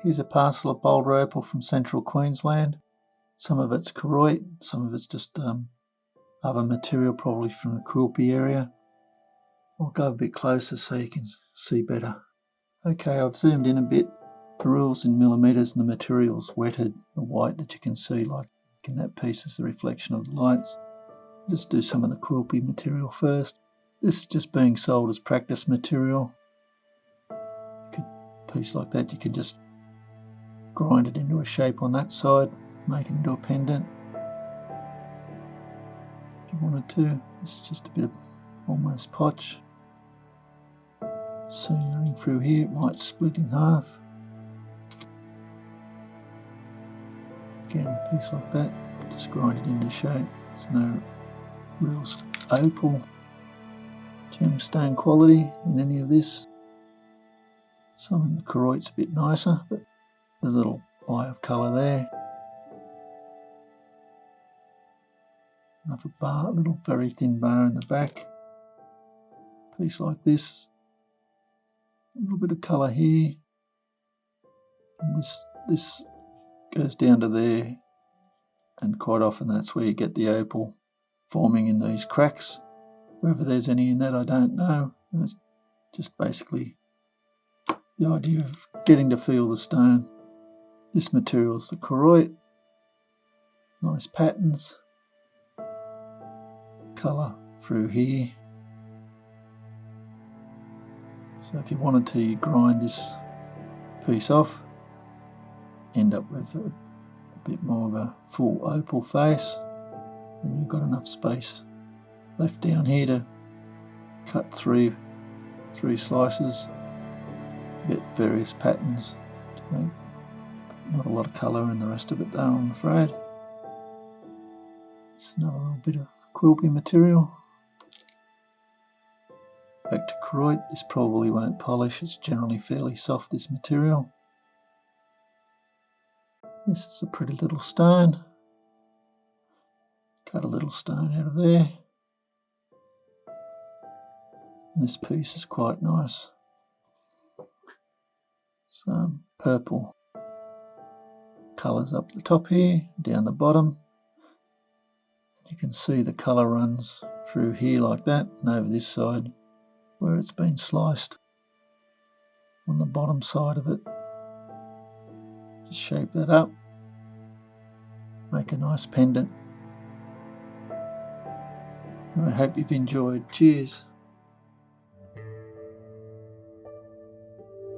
Here's a parcel of Boulder Opal from central Queensland. Some of it's Koroit, some of it's just other material, probably from the Quilpie area. I'll go a bit closer so you can see better. Okay, I've zoomed in a bit. The rule's in millimetres and the material's wetted. The white that you can see, like in that piece, is the reflection of the lights. Just do some of the Quilpie material first. This is just being sold as practice material. A piece like that, you can just grind it into a shape on that side, make it into a pendant. If you wanted to, this is just a bit of almost potch. Seam through here, it might split in half. Again, a piece like that, just grind it into shape. There's no real opal gemstone quality in any of this. Some of the Koroit's a bit nicer, but there's a little eye of colour there. Another bar, little very thin bar in the back. Piece like this. A little bit of colour here. And this goes down to there, and quite often that's where you get the opal forming in these cracks. Whether there's any in that, I don't know. And it's just basically the idea of getting to feel the stone. This material is the Koroit. Nice patterns. Colour through here. So if you wanted to grind this piece off, end up with a bit more of a full opal face, then you've got enough space left down here to cut three slices, get various patterns to make. Not a lot of colour in the rest of it though, I'm afraid. It's another little bit of Quilpie material. Back to Koroit, this probably won't polish, it's generally fairly soft, this material. This is a pretty little stone. Cut a little stone out of there. And this piece is quite nice. Some purple colours up the top here, down the bottom. You can see the colour runs through here like that, and over this side where it's been sliced on the bottom side of it. Just shape that up, make a nice pendant. I hope you've enjoyed. Cheers.